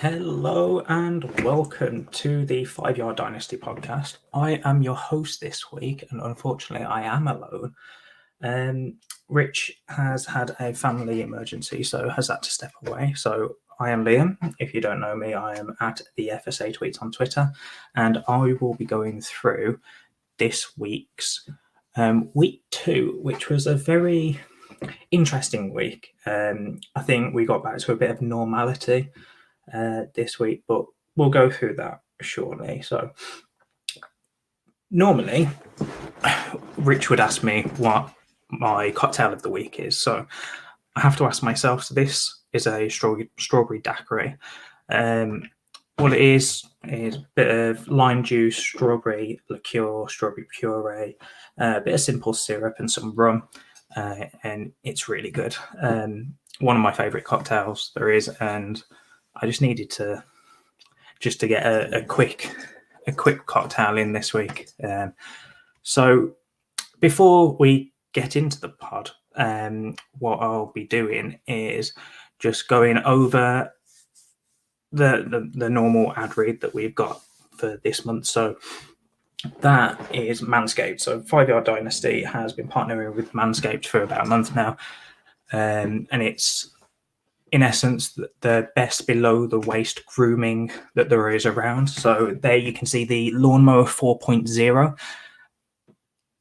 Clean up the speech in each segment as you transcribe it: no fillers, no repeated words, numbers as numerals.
Hello and welcome to the 5 Yard Dynasty podcast. I am your host this week, and unfortunately, I am alone. Rich has had a family emergency, so has had to step away. So I am Liam. If you don't know me, I am at the FSA Tweets on Twitter, and I will be going through this week's week 2, which was a very interesting week. I think we got back to a bit of normality this week, but we'll go through that shortly. So, normally, Rich would ask me what my cocktail of the week is. So, I have to ask myself. So, this is a strawberry daiquiri. What it is a bit of lime juice, strawberry liqueur, strawberry puree, a bit of simple syrup, and some rum. And it's really good. One of my favourite cocktails there is, and I just needed to get a quick cocktail in this week. So before we get into the pod, what I'll be doing is just going over the normal ad read that we've got for this month. So that is Manscaped. So 5 Yard Dynasty has been partnering with Manscaped for about a month now, and it's in essence the best below the waist grooming that there is around. So there you can see the lawnmower 4.0.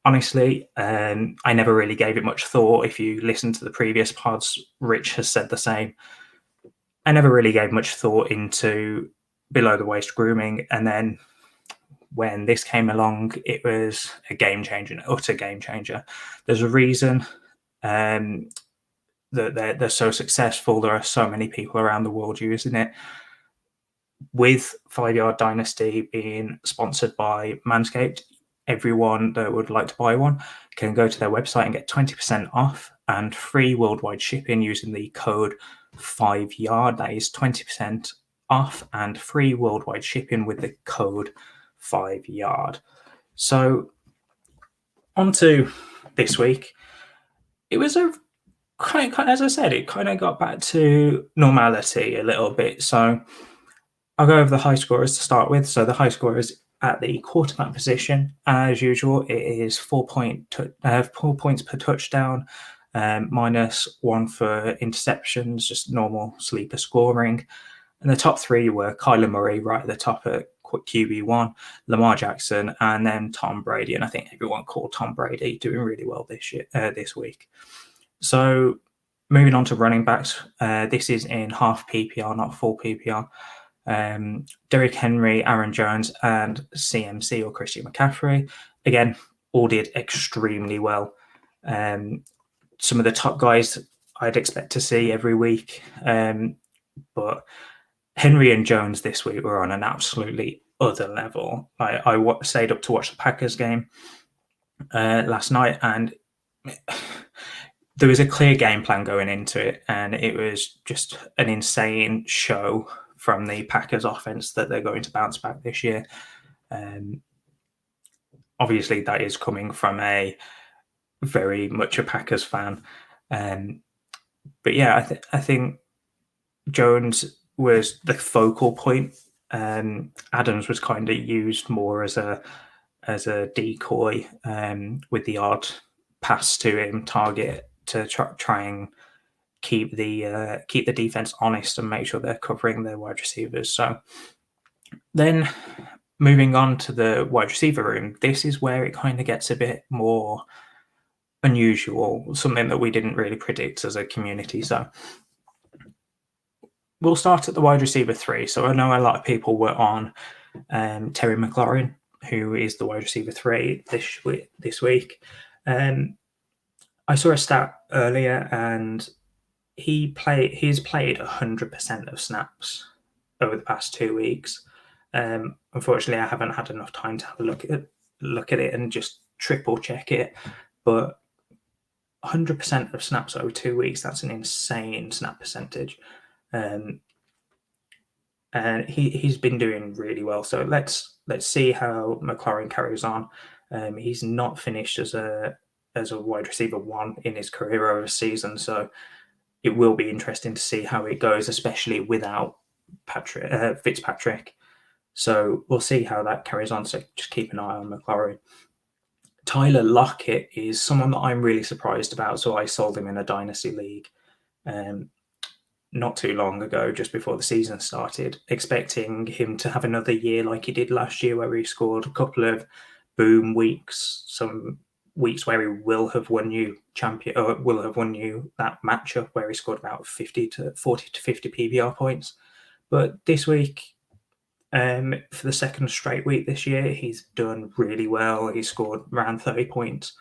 Honestly, I never really gave it much thought. If you listen to the previous pods, Rich has said the same. I never really gave much thought into below the waist grooming, and then when this came along, it was a game changer, an utter game changer. There's a reason that they're so successful. There are so many people around the world using it. With 5 Yard Dynasty being sponsored by Manscaped, everyone that would like to buy one can go to their website and get 20% off and free worldwide shipping using the code 5Yard. That is 20% off and free worldwide shipping with the code 5Yard. So, on to this week. It was a kind of, as I said, it kind of got back to normality a little bit. So I'll go over the high scorers to start with. So the high scorers at the quarterback position, as usual, it is 4 points per touchdown, -1 for interceptions, just normal sleeper scoring. And the top three were Kyler Murray right at the top at QB1, Lamar Jackson, and then Tom Brady. And I think everyone called Tom Brady doing really well this week. So moving on to running backs, this is in half PPR, not full PPR. Derrick Henry, Aaron Jones, and CMC or Christian McCaffrey. Again, all did extremely well. Some of the top guys I'd expect to see every week. But Henry and Jones this week were on an absolutely other level. I stayed up to watch the Packers game last night, and there was a clear game plan going into it, and it was just an insane show from the Packers offense that they're going to bounce back this year. Obviously, that is coming from a very much a Packers fan. But yeah, I think Jones was the focal point. Adams was kind of used more as a decoy with the odd pass to him target to try and keep the defense honest and make sure they're covering their wide receivers. So then moving on to the wide receiver room, this is where it kind of gets a bit more unusual, something that we didn't really predict as a community. So we'll start at the wide receiver 3. So I know a lot of people were on Terry McLaurin, who is the wide receiver 3 this week. I saw a stat earlier, and he's played 100% of snaps over the past 2 weeks. Unfortunately, I haven't had enough time to have a look at it and just triple check it. But 100% of snaps over 2 weeks, that's an insane snap percentage. And he's been doing really well. So let's see how McLaurin carries on. He's not finished as a wide receiver 1 in his career over a season, so it will be interesting to see how it goes, especially without Fitzpatrick. So we'll see how that carries on. So just keep an eye on McLaurin. Tyler Lockett is someone that I'm really surprised about. So I sold him in a dynasty league not too long ago, just before the season started, expecting him to have another year like he did last year, where he scored a couple of boom weeks, some weeks where he will have won you that matchup where he scored about 40 to 50 PPR points. But this week, for the second straight week this year, he's done really well. He scored around 30 points.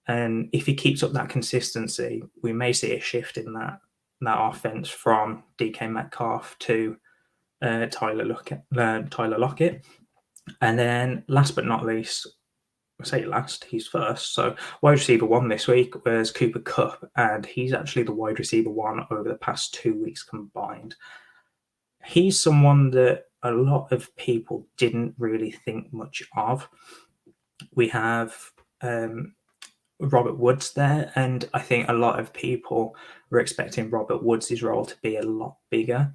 And if he keeps up that consistency, we may see a shift in that offense from DK Metcalf to Tyler Lockett. And then last but not least, I say last, he's first. So wide receiver 1 this week was Cooper Kupp, and he's actually the wide receiver 1 over the past 2 weeks combined. He's someone that a lot of people didn't really think much of. We have Robert Woods there, and I think a lot of people were expecting Robert Woods' role to be a lot bigger.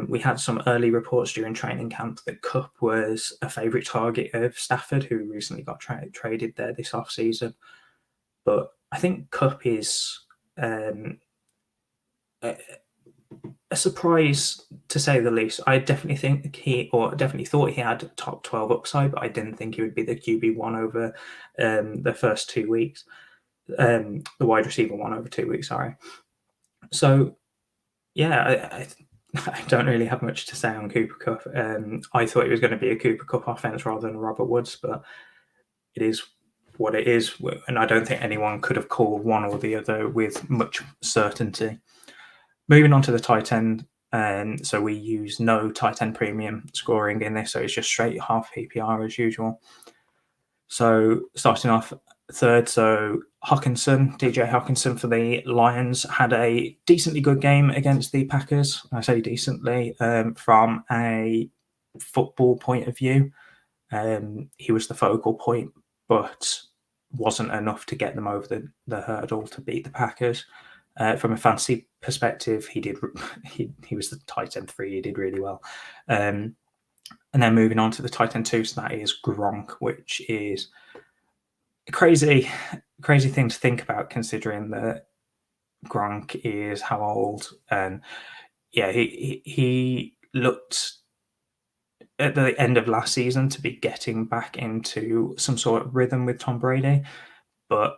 We had some early reports during training camp that Kupp was a favourite target of Stafford, who recently got traded there this offseason. But I think Kupp is a surprise, to say the least. I definitely thought he had top 12 upside, but I didn't think he would be the QB1 over the first 2 weeks. The wide receiver 1 over 2 weeks, sorry. So, yeah, I don't really have much to say on Cooper Kupp. I thought it was going to be a Cooper Kupp offense rather than Robert Woods, but it is what it is, and I don't think anyone could have called one or the other with much certainty. Moving on to the tight end, so we use no tight end premium scoring in this, so it's just straight half PPR as usual. So starting off third, so DJ Hawkinson for the Lions had a decently good game against the Packers. I say decently from a football point of view. He was the focal point, but wasn't enough to get them over the hurdle to beat the Packers. From a fantasy perspective, he was the tight end 3. He did really well. And then moving on to the tight end 2, so that is Gronk, which is a crazy thing to think about, considering that Gronk is how old? And yeah, he looked at the end of last season to be getting back into some sort of rhythm with Tom Brady, but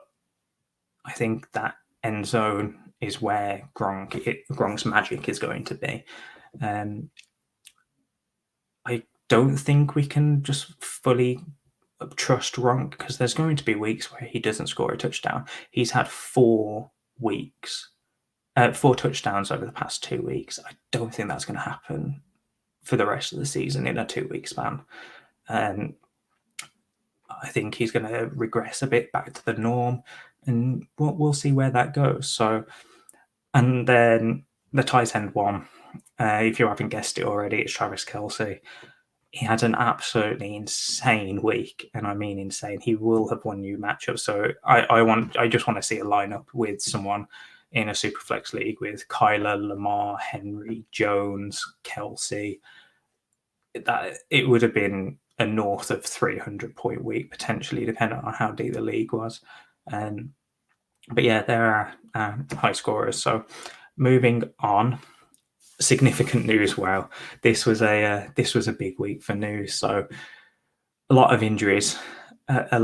I think that end zone is where Gronk's magic is going to be. I don't think we can just fully trust Gronk, because there's going to be weeks where he doesn't score a touchdown. He's had 4 touchdowns over the past 2 weeks. I don't think that's going to happen for the rest of the season in a 2-week span. I think he's going to regress a bit back to the norm, and we'll see where that goes. So, and then the tight end 1, if you haven't guessed it already, it's Travis Kelce. He had an absolutely insane week, and I mean insane. He will have won new matchups. So I just want to see a lineup with someone in a Superflex league with Kyler, Lamar, Henry, Jones, Kelce. That it would have been a north of 300-point week potentially, depending on how deep the league was. But yeah, there are high scorers. So moving on. Significant news. Wow, this was a big week for news. So a lot of injuries, and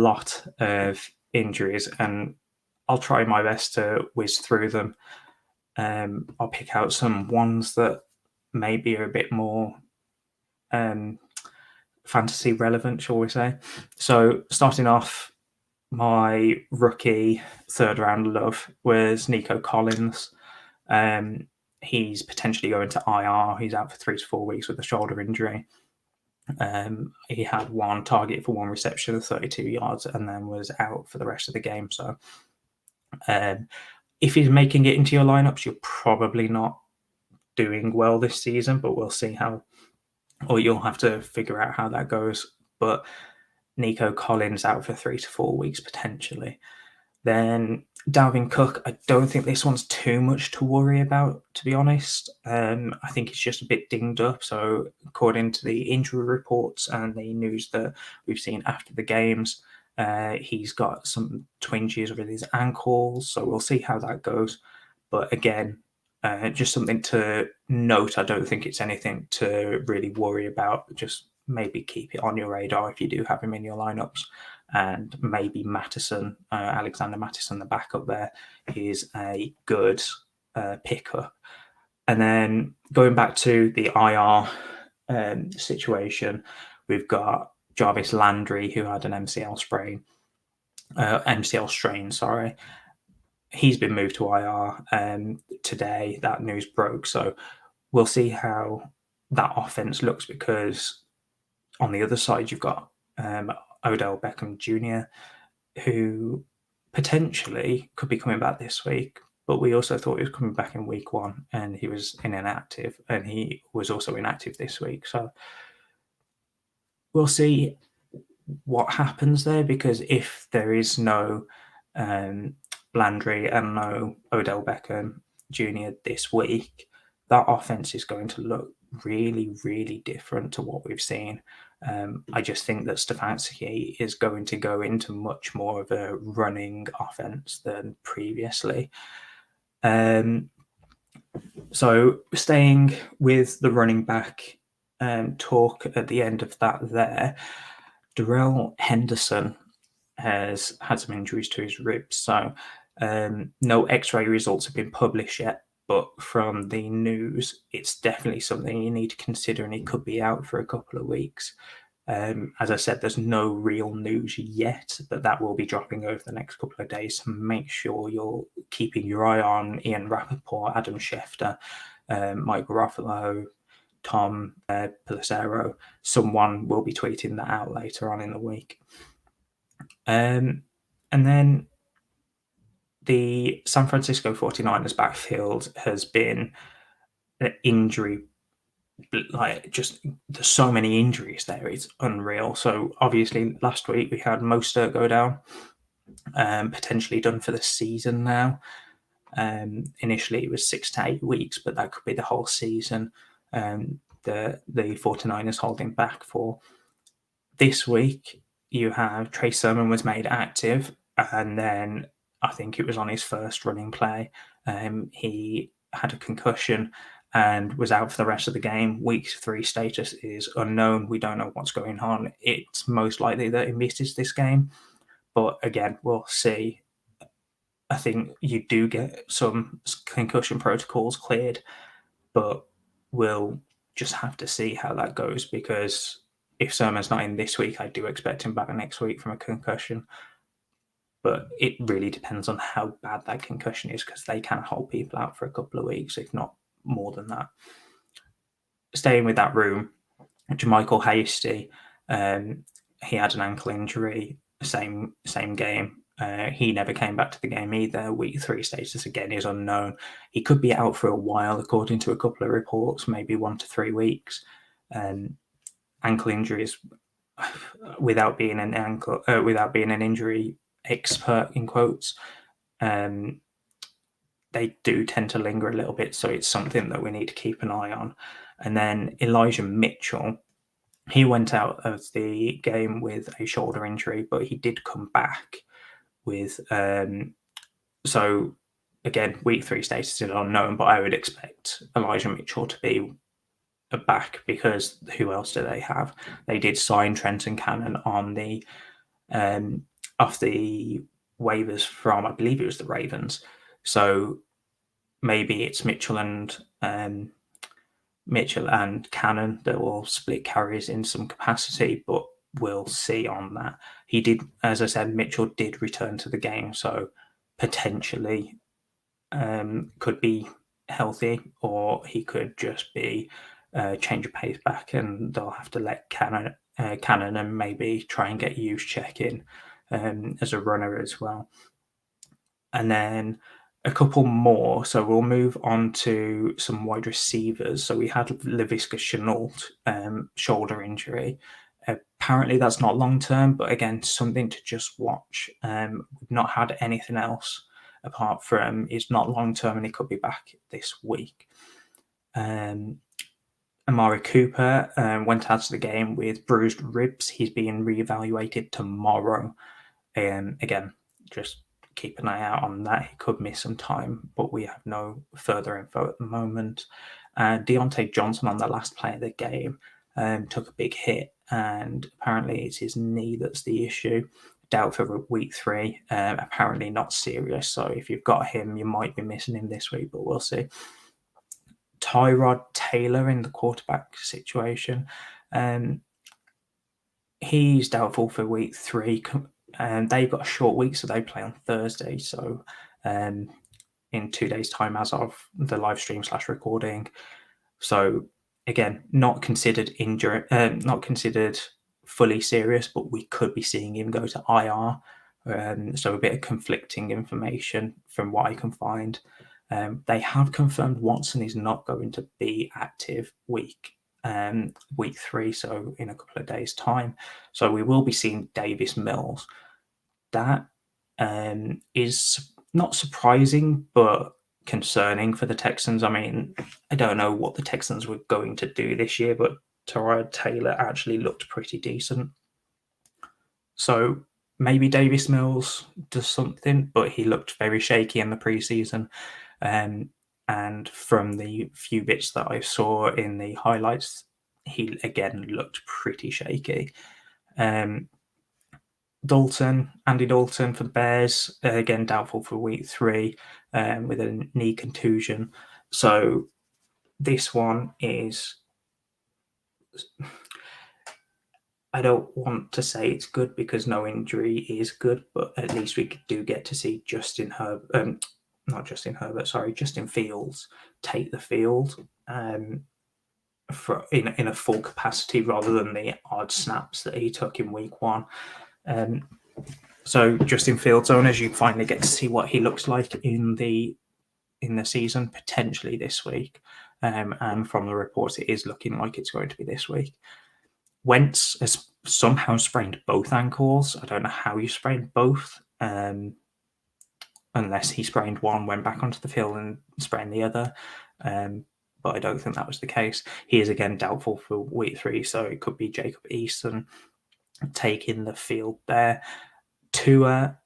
I'll try my best to whiz through them. I'll pick out some ones that maybe are a bit more fantasy relevant, shall we say. So starting off, my rookie 3rd round love was Nico Collins. He's potentially going to IR. He's out for 3 to 4 weeks with a shoulder injury. He had 1 target for 1 reception of 32 yards and then was out for the rest of the game. So if he's making it into your lineups, you're probably not doing well this season, but we'll see or you'll have to figure out how that goes. But Nico Collins out for 3 to 4 weeks potentially. Then Dalvin Cook, I don't think this one's too much to worry about, to be honest. I think it's just a bit dinged up. So, according to the injury reports and the news that we've seen after the games, he's got some twinges with his ankles. So, we'll see how that goes. But again, just something to note. I don't think it's anything to really worry about. Just maybe keep it on your radar if you do have him in your lineups. And maybe Mattison, Alexander Mattison, the backup there, is a good pickup. And then going back to the IR situation, we've got Jarvis Landry, who had an MCL strain, sorry. He's been moved to IR today. That news broke. So we'll see how that offense looks, because on the other side, you've got Odell Beckham Jr., who potentially could be coming back this week, but we also thought he was coming back in week 1 and he was inactive, and he was also inactive this week. So we'll see what happens there, because if there is no Landry and no Odell Beckham Jr. this week, that offense is going to look really, really different to what we've seen. I just think that Stefanski is going to go into much more of a running offense than previously. So staying with the running back talk at the end of that there, Darrell Henderson has had some injuries to his ribs. So no x-ray results have been published yet, but from the news, it's definitely something you need to consider, and he could be out for a couple of weeks. As I said, there's no real news yet, but that will be dropping over the next couple of days. So make sure you're keeping your eye on Ian Rappaport, Adam Schefter, Mike Garofalo, Tom Pelissero. Someone will be tweeting that out later on in the week. And then the San Francisco 49ers backfield has been an injury, like, just there's so many injuries there, it's unreal. So obviously last week we had Mostert go down, potentially done for the season now. Initially it was 6 to 8 weeks, but that could be the whole season. The 49ers holding back for. This week you have Trey Sermon was made active, and then I think it was on his first running play. He had a concussion and was out for the rest of the game. Week 3 status is unknown. We don't know what's going on. It's most likely that he misses this game. But again, we'll see. I think you do get some concussion protocols cleared, but we'll just have to see how that goes, because if Sermon's not in this week, I do expect him back next week from a concussion. But it really depends on how bad that concussion is, because they can hold people out for a couple of weeks, if not more than that. Staying with that room, Jermichael Hasty, he had an ankle injury, same game. He never came back to the game either. Week 3 status again is unknown. He could be out for a while, according to a couple of reports, maybe 1 to 3 weeks. Ankle injuries, without being an injury expert in quotes, they do tend to linger a little bit, so it's something that we need to keep an eye on. And then Elijah Mitchell, he went out of the game with a shoulder injury, but he did come back with so again, week 3 status is unknown, but I would expect Elijah Mitchell to be back, because who else do they have? They did sign Trenton Cannon on the off the waivers from, I believe it was the Ravens. So maybe it's Mitchell and Cannon that will split carries in some capacity, but we'll see on that. He did, as I said, Mitchell did return to the game, so potentially could be healthy, or he could just be change of pace back, and they'll have to let Cannon and maybe try and get Juszczyk in as a runner as well. And then a couple more. So we'll move on to some wide receivers. So we had Laviska Shenault shoulder injury. Apparently, that's not long term, but again, something to just watch. We've not had anything else apart from it's not long term and he could be back this week. Amari Cooper went out of the game with bruised ribs. He's being reevaluated tomorrow. Again, just keep an eye out on that. He could miss some time, but we have no further info at the moment. Deontay Johnson on the last play of the game took a big hit, and apparently it's his knee that's the issue. Doubt for week 3. Apparently not serious. So if you've got him, you might be missing him this week, but we'll see. Tyrod Taylor in the quarterback situation. He's doubtful for week 3. And they've got a short week, so they play on Thursday. So in 2 days' time, as of the live stream / recording. So again, not considered injury, not considered fully serious, but we could be seeing him go to IR. So a bit of conflicting information from what I can find. They have confirmed Watson is not going to be active week 3, so in a couple of days' time. So we will be seeing Davis Mills. That is not surprising, but concerning for the Texans. I mean, I don't know what the Texans were going to do this year, but Tyrod Taylor actually looked pretty decent. So maybe Davis Mills does something, but he looked very shaky in the preseason. And from the few bits that I saw in the highlights, he again looked pretty shaky. Andy Dalton for the Bears, again doubtful for week 3 with a knee contusion. So this one is, I don't want to say it's good because no injury is good, but at least we do get to see Justin Fields take the field in a full capacity rather than the odd snaps that he took in week 1. So Justin Fields owners, you finally get to see what he looks like in the season, potentially this week. And from the reports, it is looking like it's going to be this week. Wentz has somehow sprained both ankles. I don't know how you sprained both, unless he sprained one, went back onto the field and sprained the other. But I don't think that was the case. He is again doubtful for week 3, so it could be Jacob Eason taking the field there. Tua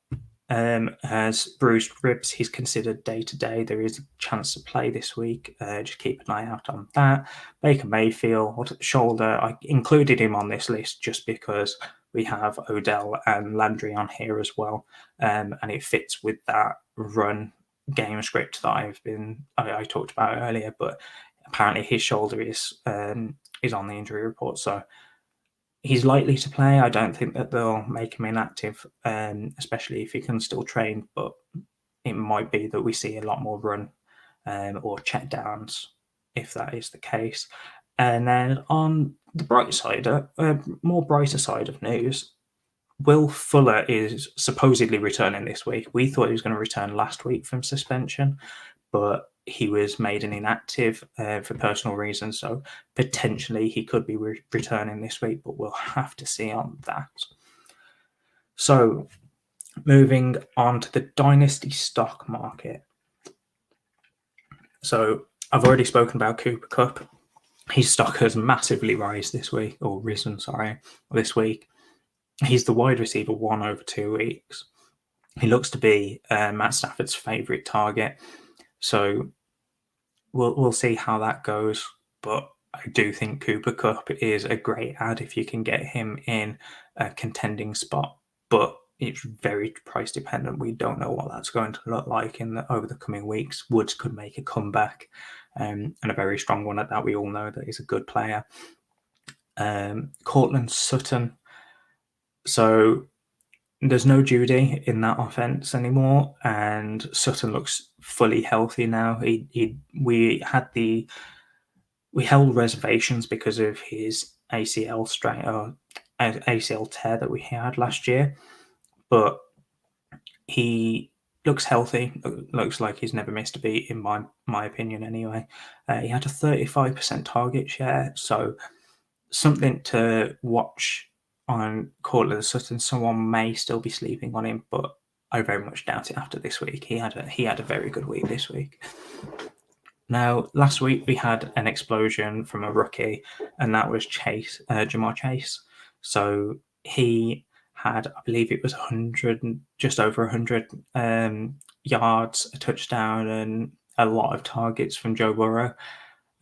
has bruised ribs. He's considered day-to-day. There is a chance to play this week. Just keep an eye out on that. Baker Mayfield, shoulder. I included him on this list just because we have Odell and Landry on here as well. And it fits with that run game script that I talked about earlier. But apparently his shoulder is on the injury report. So he's likely to play. I don't think that they'll make him inactive, especially if he can still train. But it might be that we see a lot more run or check downs if that is the case. And then on the bright side, more brighter side of news, Will Fuller is supposedly returning this week. We thought he was going to return last week from suspension, but he was made an inactive for personal reasons. So potentially he could be returning this week, but we'll have to see on that. So moving on to the Dynasty stock market. So I've already spoken about Cooper Kupp. His stock has massively risen this week. He's the wide receiver 1 over 2 weeks. He looks to be Matt Stafford's favourite target. So we'll see how that goes. But I do think Cooper Kupp is a great add if you can get him in a contending spot. But it's very price dependent. We don't know what that's going to look like over the coming weeks. Woods could make a comeback, and a very strong one at that. We all know that he's a good player. Cortland Sutton. So there's no Judy in that offense anymore, and Sutton looks fully healthy now. We held reservations because of his ACL strain or ACL tear that we had last year, but he looks healthy. Looks like he's never missed a beat, in my opinion. Anyway, he had a 35% target share, so something to watch on Cortland Sutton. Someone may still be sleeping on him, but I very much doubt it after this week. He had a very good week this week. Now, last week we had an explosion from a rookie, and that was Jamar Chase. So he had, I believe it was 100, just over 100 yards, a touchdown, and a lot of targets from Joe Burrow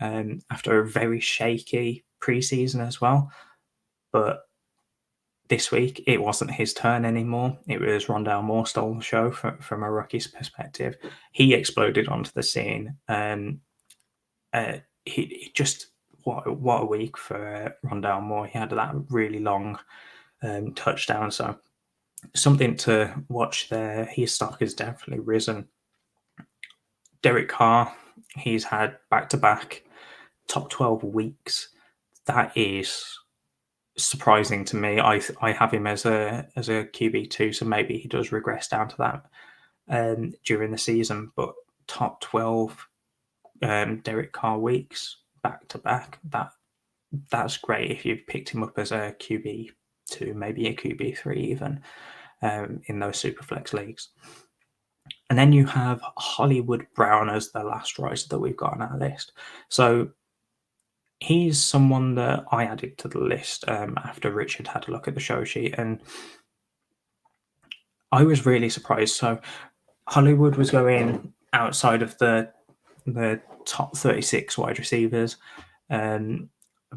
after a very shaky preseason as well. But this week it wasn't his turn anymore. It was Rondale Moore stole the show from a rookie's perspective. He exploded onto the scene. He just what a week for Rondale Moore. He had that really long touchdown. So something to watch there. His stock has definitely risen. Derek Carr, he's had back-to-back top 12 weeks. That is surprising to me. I have him as a QB2, so maybe he does regress down to that during the season. But top 12 Derek Carr weeks back to back. That's great if you've picked him up as a QB2, maybe a QB3 even in those Superflex leagues. And then you have Hollywood Brown as the last riser that we've got on our list. So he's someone that I added to the list after Richard had a look at the show sheet, and I was really surprised. So Hollywood was going outside of the top 36 wide receivers. I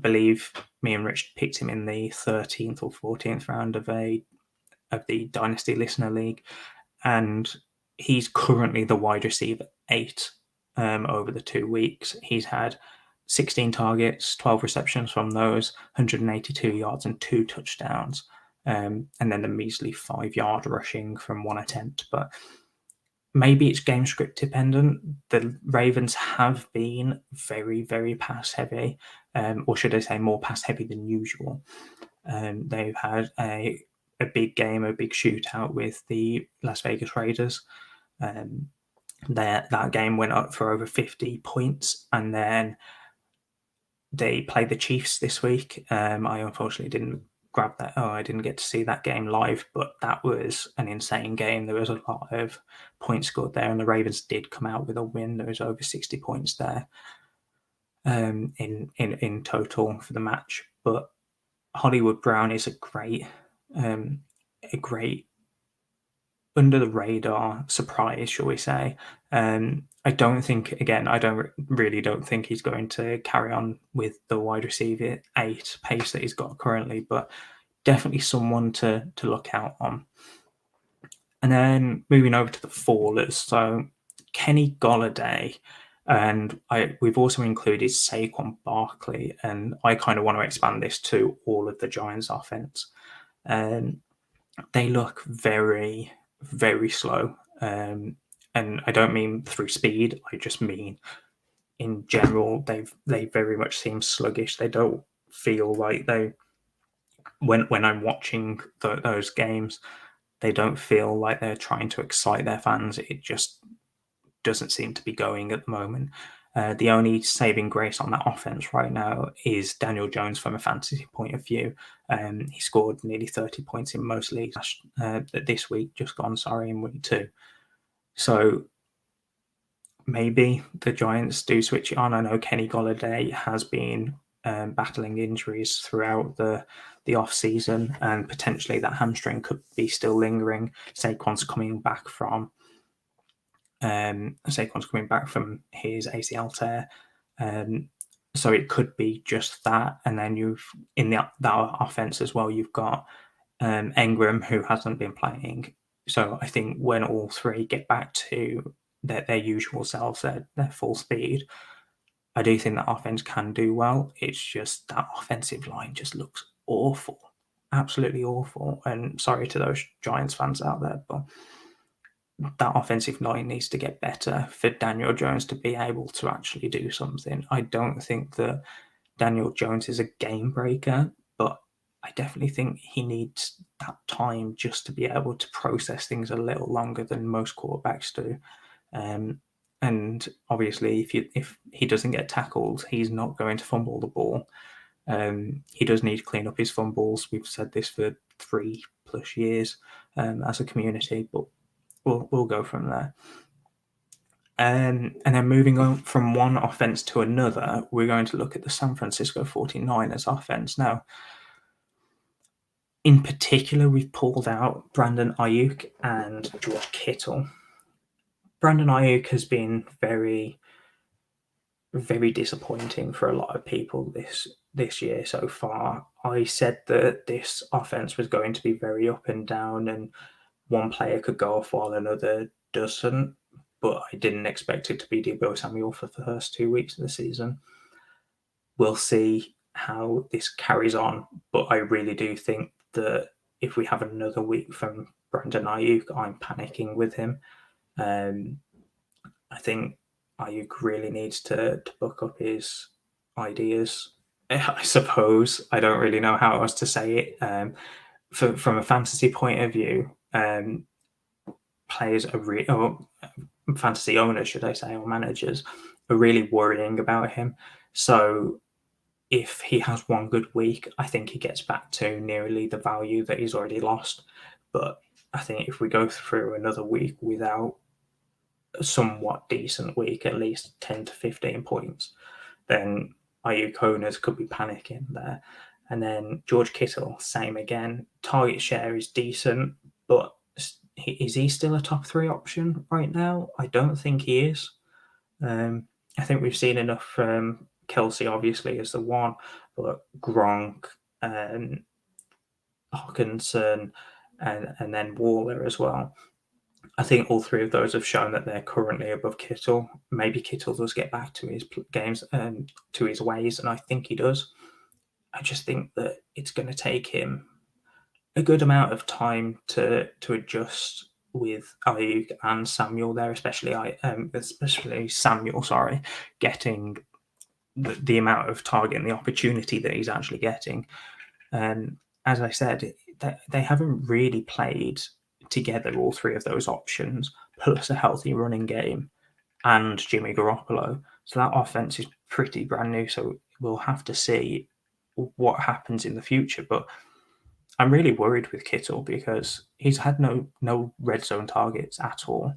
believe me and Rich picked him in the 13th or 14th round of the Dynasty Listener League, and he's currently the wide receiver 8 over the 2 weeks. He's had 16 targets, 12 receptions from those, 182 yards and 2 touchdowns, and then a measly 5-yard rushing from 1 attempt. But maybe it's game script dependent. The Ravens have been very, very pass heavy, or should I say more pass heavy than usual. They've had a big game, a big shootout with the Las Vegas Raiders. That game went up for over 50 points, and then they played the Chiefs this week. I unfortunately didn't grab that. I didn't get to see that game live, but that was an insane game. There was a lot of points scored there, and the Ravens did come out with a win. There was over 60 points there in total for the match. But Hollywood Brown is a great under the radar surprise, shall we say. I don't think he's going to carry on with the wide receiver 8 pace that he's got currently, but definitely someone to look out on. And then moving over to the fallers, so Kenny Golladay, and we've also included Saquon Barkley, and I kind of want to expand this to all of the Giants' offense. They look very, very slow. And I don't mean through speed. I just mean in general, they very much seem sluggish. They don't feel like when I'm watching those games, they don't feel like they're trying to excite their fans. It just doesn't seem to be going at the moment. The only saving grace on that offense right now is Daniel Jones from a fantasy point of view. He scored nearly 30 points in most leagues this week, just gone, in week 2. So maybe the Giants do switch it on. I know Kenny Golladay has been battling injuries throughout the off season, and potentially that hamstring could be still lingering. Saquon's coming back from his ACL tear, so it could be just that. And then you've in that offense as well, you've got Engram, who hasn't been playing. So I think when all three get back to their usual selves, their full speed, I do think that offense can do well. It's just that offensive line just looks awful, absolutely awful. And sorry to those Giants fans out there, but that offensive line needs to get better for Daniel Jones to be able to actually do something. I don't think that Daniel Jones is a game breaker, but I definitely think he needs that time just to be able to process things a little longer than most quarterbacks do. And obviously, if he doesn't get tackled, he's not going to fumble the ball. He does need to clean up his fumbles. We've said this for 3+ years as a community, but we'll go from there. And then moving on from one offense to another, we're going to look at the San Francisco 49ers offense. Now, in particular, we've pulled out Brandon Ayuk and George Kittle. Brandon Ayuk has been very, very disappointing for a lot of people this year so far. I said that this offense was going to be very up and down, and one player could go off while another doesn't. But I didn't expect it to be Deebo Samuel for the first 2 weeks of the season. We'll see how this carries on, but I really do think that if we have another week from Brandon Ayuk, I'm panicking with him. I think Ayuk really needs to buck up his ideas. I suppose I don't really know how else to say it. From a fantasy point of view, players are fantasy owners, should I say, or managers, are really worrying about him. So if he has one good week, I think he gets back to nearly the value that he's already lost. But I think if we go through another week without a somewhat decent week, at least 10 to 15 points, then Ayuk owners could be panicking there. And then George Kittle, same again. Target share is decent, but is he still a top 3 option right now? I don't think he is. I think we've seen enough from Kelsey, obviously, as the one, but Gronk, Hawkinson, and then Waller as well. I think all 3 of those have shown that they're currently above Kittle. Maybe Kittle does get back to his games and to his ways, and I think he does. I just think that it's going to take him a good amount of time to adjust with Ayuk and Samuel there, especially Samuel, getting the amount of target and the opportunity that he's actually getting. As I said, they haven't really played together, all 3 of those options, plus a healthy running game and Jimmy Garoppolo. So that offense is pretty brand new. So we'll have to see what happens in the future. But I'm really worried with Kittle because he's had no red zone targets at all,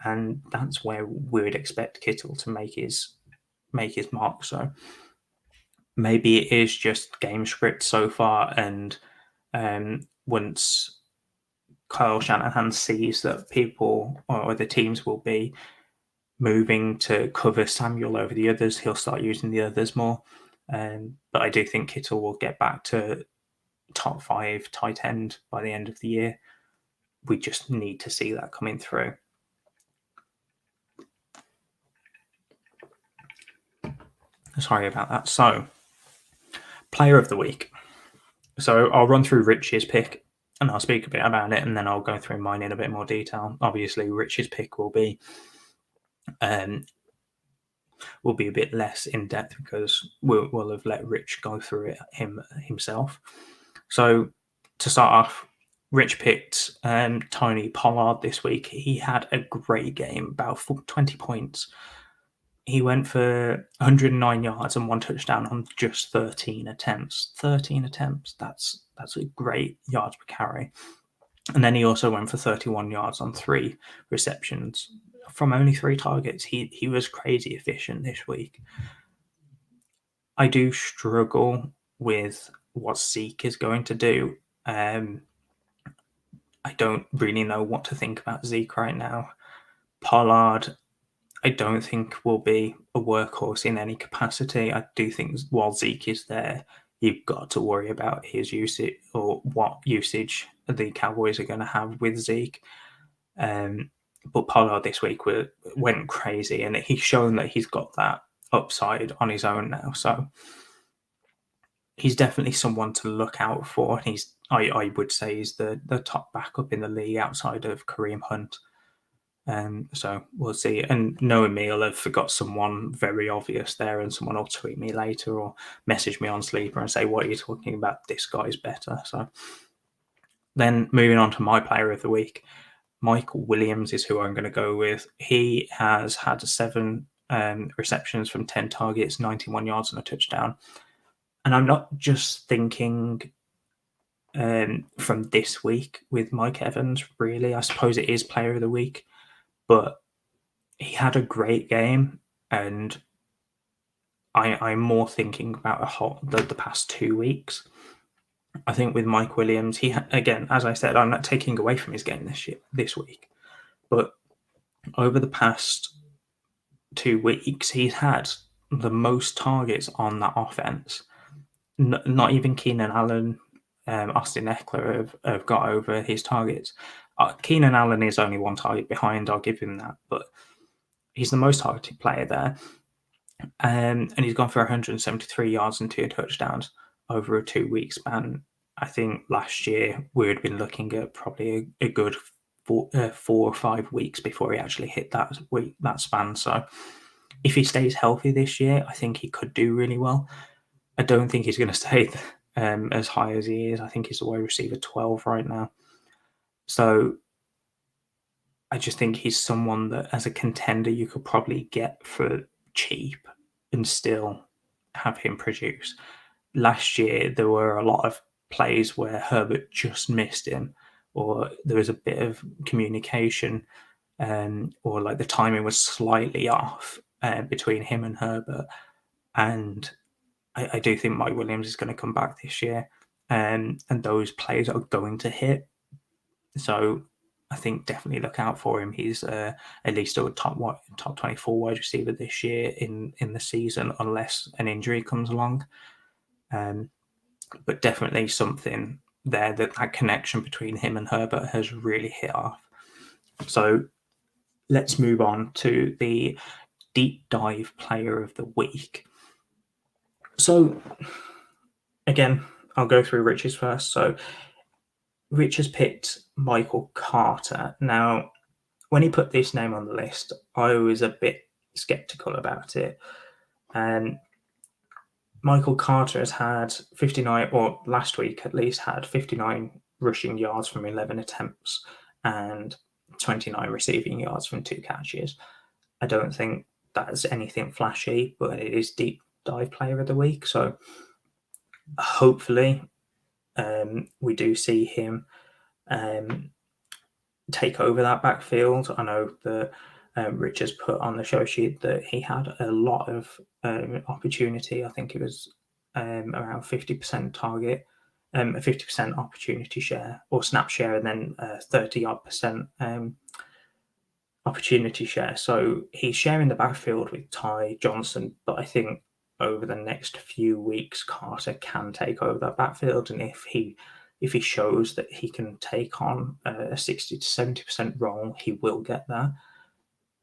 and that's where we would expect Kittle to make his mark. So maybe it is just game script so far, and once Kyle Shanahan sees that people or the teams will be moving to cover Samuel over the others, he'll start using the others more. But I do think Kittle will get back to top 5 tight end by the end of the year. We just need to see that coming through. Sorry about that. So, player of the week. So I'll run through Rich's pick and I'll speak a bit about it, and then I'll go through mine in a bit more detail. Obviously, Rich's pick will be a bit less in depth because we'll have let Rich go through it himself. So to start off, Rich picked Tony Pollard this week. He had a great game, about 20 points. He went for 109 yards and 1 touchdown on just 13 attempts. 13 attempts. That's a great yards per carry. And then he also went for 31 yards on 3 receptions from only 3 targets. He was crazy efficient this week. I do struggle with what Zeke is going to do. I don't really know what to think about Zeke right now. Pollard, I don't think will be a workhorse in any capacity. I do think while Zeke is there, you've got to worry about his usage or what usage the Cowboys are going to have with Zeke. But Pollard this week went crazy, and he's shown that he's got that upside on his own now. So he's definitely someone to look out for. I would say he's the top backup in the league outside of Kareem Hunt. So we'll see. And knowing me, I'll have forgot someone very obvious there, and someone will tweet me later or message me on Sleeper and say, "What are you talking about? This guy's better." So then moving on to my player of the week, Michael Williams is who I'm going to go with. He has had 7 receptions from 10 targets, 91 yards and a touchdown. And I'm not just thinking from this week with Mike Evans, really. I suppose it is player of the week, but he had a great game, and I'm more thinking about the past 2 weeks. I think with Mike Williams, again, as I said, I'm not taking away from his game this week, but over the past 2 weeks, he's had the most targets on that offense. Not even Keenan Allen, Austin Eckler have got over his targets. Keenan Allen is only one target behind. I'll give him that, but he's the most targeted player there, and he's gone for 173 yards and 2 touchdowns over a 2 week span. I think last year we had been looking at probably a good 4 or 5 weeks before he actually hit that span. So if he stays healthy this year, I think he could do really well. I don't think he's going to stay as high as he is. I think he's a wide receiver 12 right now. So I just think he's someone that, as a contender, you could probably get for cheap and still have him produce. Last year, there were a lot of plays where Herbert just missed him, or there was a bit of communication, or like the timing was slightly off between him and Herbert. And I do think Mike Williams is going to come back this year, and those plays are going to hit. So I think definitely look out for him. He's at least a top 24 wide receiver this year in the season, unless an injury comes along. But definitely something there that connection between him and Herbert has really hit off. So let's move on to the deep dive player of the week. So again, I'll go through Rich's first. So Rich has picked Michael Carter. Now, when he put this name on the list, I was a bit skeptical about it. And Michael Carter has had 59, or last week at least, had 59 rushing yards from 11 attempts and 29 receiving yards from 2 catches. I don't think that's anything flashy, but it is deep dive player of the week. So hopefully we do see him take over that backfield. I know that Rich has put on the show sheet that he had a lot of opportunity. I think it was around 50% target, a 50% opportunity share or snap share, and then 30% opportunity share. So he's sharing the backfield with Ty Johnson, but I think over the next few weeks, Carter can take over that backfield, and if he shows that he can take on a 60 to 70% role, he will get that.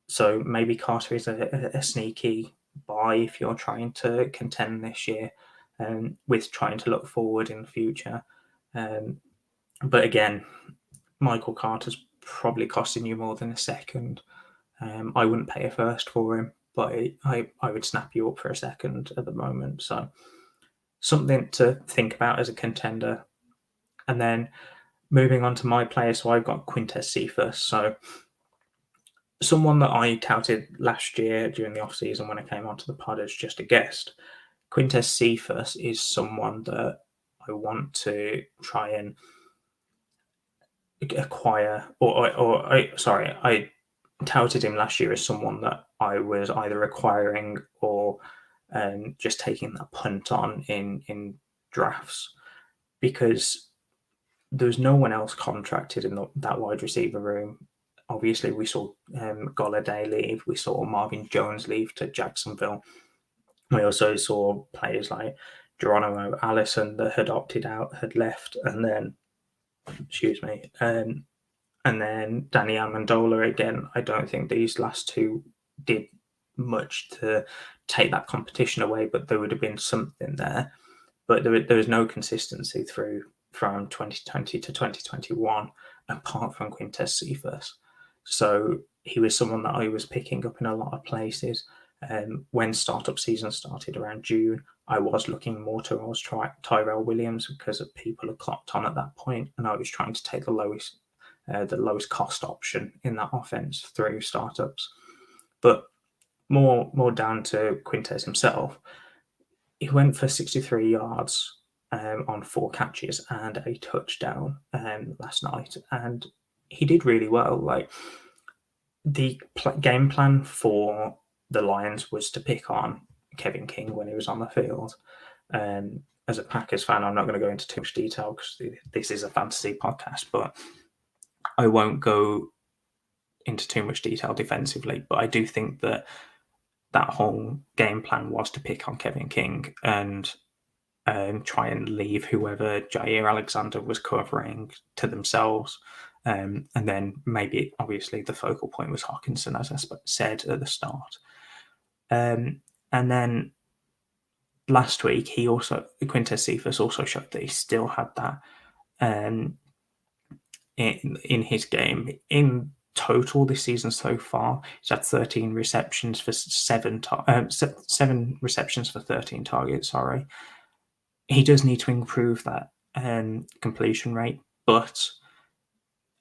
So maybe Carter is a sneaky buy if you're trying to contend this year, with trying to look forward in the future. But again, Michael Carter's probably costing you more than a second. I wouldn't pay a first for him, but I would snap you up for a second at the moment. So something to think about as a contender. And then moving on to my player, so I've got Quintez Cephus. So someone that I touted last year during the offseason when I came onto the pod as just a guest. Quintez Cephus is someone that I want to try and acquire, I touted him last year as someone that I was either acquiring or just taking that punt on in drafts, because there's no one else contracted in that wide receiver room. Obviously, we saw Golladay leave. We saw Marvin Jones leave to Jacksonville. We also saw players like Geronimo Allison that had opted out, had left, and then, and then Danny Amendola again. I don't think these last two did much to take that competition away, but there would have been something there. But there was no consistency from 2020 to 2021 apart from Quintez Cephus. So he was someone that I was picking up in a lot of places. When startup season started around June, I was looking more towards Tyrell Williams because people had clocked on at that point, and I was trying to take the lowest cost option in that offense through startups. But more down to Quintez himself. he went for 63 yards on 4 catches and a touchdown last night, and he did really well. Like, the game plan for the Lions was to pick on Kevin King when he was on the field. As a Packers fan, I'm not going to go into too much detail because this is a fantasy podcast, but I won't go into too much detail defensively. But I do think that that whole game plan was to pick on Kevin King and try and leave whoever Jair Alexander was covering to themselves. And then maybe, obviously, the focal point was Hawkinson, as I said at the start. And then last week, Quintez Cephas also showed that he still had that in his game. In total this season so far, he's had 13 receptions for 7 receptions for 13 targets. Sorry, he does need to improve that completion rate, but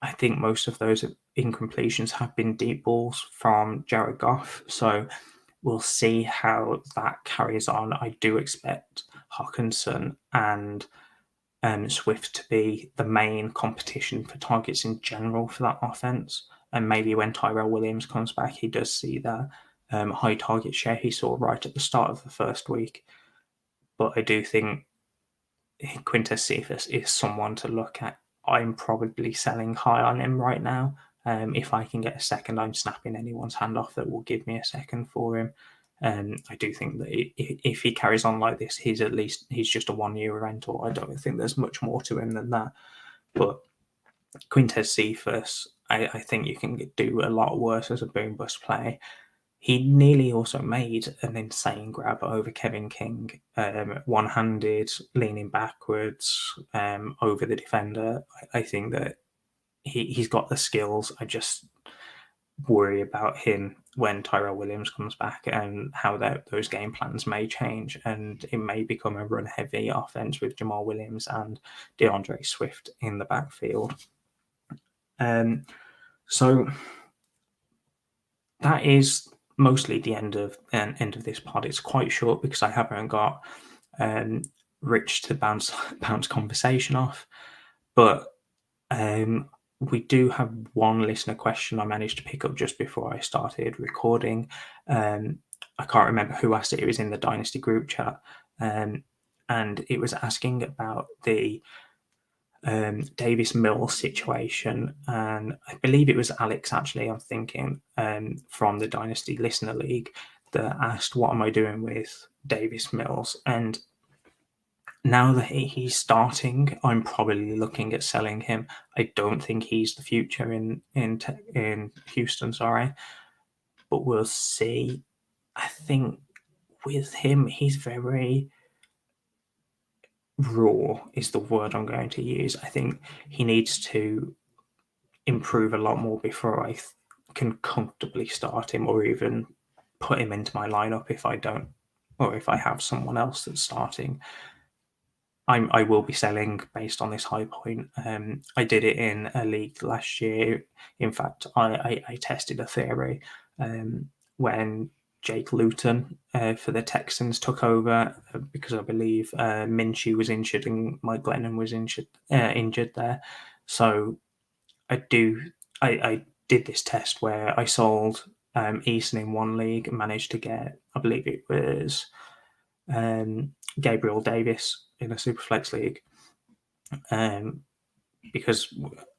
I think most of those incompletions have been deep balls from Jared Goff. So we'll see how that carries on. I do expect Hawkinson and Swift to be the main competition for targets in general for that offense. And maybe when Tyrell Williams comes back, he does see that high target share he saw right at the start of the first week. But I do think Quintez Cephas is someone to look at. I'm probably selling high on him right now. If I can get a second, I'm snapping anyone's hand off that will give me a second for him. I do think that if he carries on like this, he's just a 1-year rental. I don't think there's much more to him than that. But Quintez Cephas, I think you can do a lot worse as a boom bust play. He nearly also made an insane grab over Kevin King, one-handed, leaning backwards over the defender. I think that he's got the skills. I just worry about him when Tyrell Williams comes back and how those game plans may change, and it may become a run-heavy offense with Jamal Williams and DeAndre Swift in the backfield. So that is mostly the end of this pod. It's quite short because I haven't got Rich to bounce conversation off, but we do have one listener question I managed to pick up just before I started recording. I can't remember who asked it. It was in the Dynasty group chat, and it was asking about the Davis Mills situation, and I believe it was Alex, actually, I'm thinking, from the Dynasty Listener League, that asked what am I doing with Davis Mills. And now that he's starting, I'm probably looking at selling him. I don't think he's the future in Houston, sorry, but we'll see. I think with him, he's very raw is the word I'm going to use. I think he needs to improve a lot more before I can comfortably start him or even put him into my lineup if I don't, or if I have someone else that's starting. I will be selling based on this high point. I did it in a league last year. In fact, I tested a theory when Jake Luton for the Texans took over because I believe Minshew was injured and Mike Glennon was injured there. So I did this test where I sold Eason in one league and managed to get, I believe it was Gabriel Davis in a Superflex league, because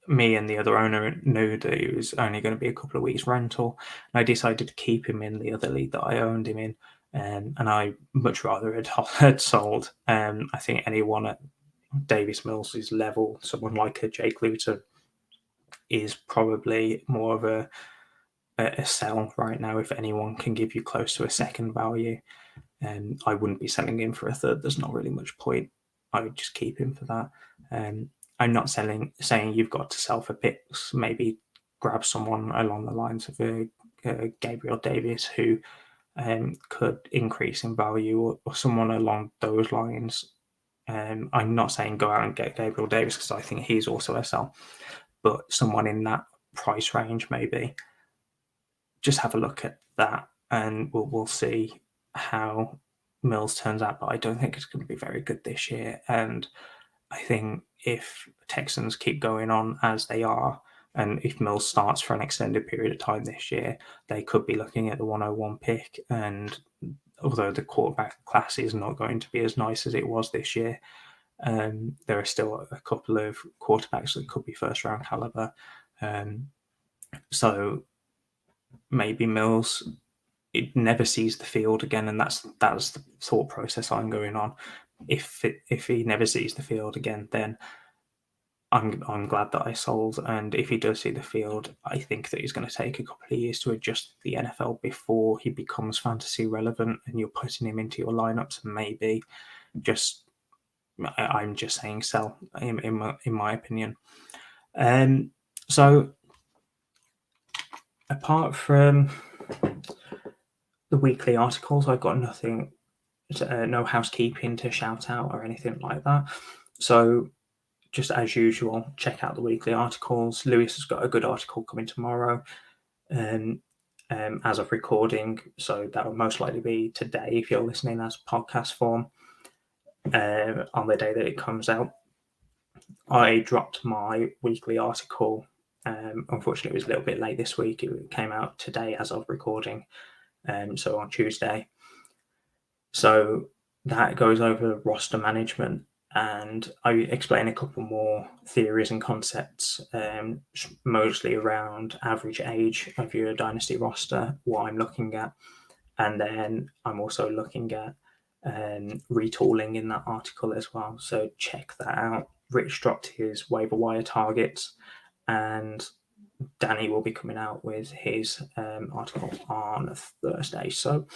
me and the other owner knew that it was only going to be a couple of weeks rental, and I decided to keep him in the other league that I owned him in, and I much rather had sold. I think anyone at Davis Mills' level, someone like a Jake Luton, is probably more of a sell right now. If anyone can give you close to a second value, I wouldn't be selling him for a third. There's not really much point. I would just keep him for that. I'm not saying you've got to sell for picks. Maybe grab someone along the lines of Gabriel Davis who could increase in value, or someone along those lines. I'm not saying go out and get Gabriel Davis because I think he's also a sell, but someone in that price range maybe. Just have a look at that, and we'll see how Mills turns out, but I don't think it's going to be very good this year. And I think if Texans keep going on as they are, and if Mills starts for an extended period of time this year, they could be looking at the 101 pick. And although the quarterback class is not going to be as nice as it was this year, there are still a couple of quarterbacks that could be first round caliber. So maybe Mills, it never sees the field again, and that's the thought process I'm going on. If he never sees the field again, then I'm glad that I sold. And if he does see the field, I think that he's going to take a couple of years to adjust to the NFL before he becomes fantasy relevant, and you're putting him into your lineups. And maybe just I'm just saying sell in my opinion. So apart from the weekly articles, I've got nothing, no housekeeping to shout out or anything like that. So just as usual, check out the weekly articles. Lewis has got a good article coming tomorrow, as of recording, so that will most likely be today if you're listening as podcast form, on the day that it comes out. I dropped my weekly article. Unfortunately, it was a little bit late this week. It came out today as of recording, so on Tuesday. So that goes over roster management, and I explain a couple more theories and concepts, mostly around average age of your dynasty roster, what I'm looking at. And then I'm also looking at retooling in that article as well. So check that out. Rich dropped his waiver wire targets, and Danny will be coming out with his article on Thursday. So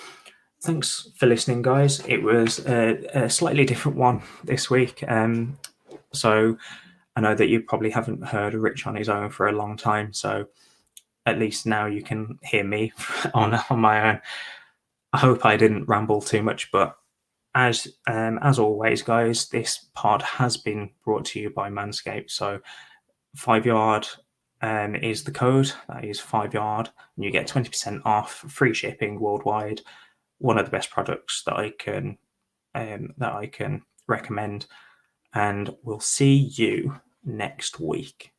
thanks for listening, guys. It was a slightly different one this week. So I know that you probably haven't heard Rich on his own for a long time. So at least now you can hear me on my own. I hope I didn't ramble too much, but as always, guys, this pod has been brought to you by Manscaped. So 5 Yard is the code. That is 5 Yard, and you get 20% off, free shipping worldwide. One of the best products that I can recommend, and we'll see you next week.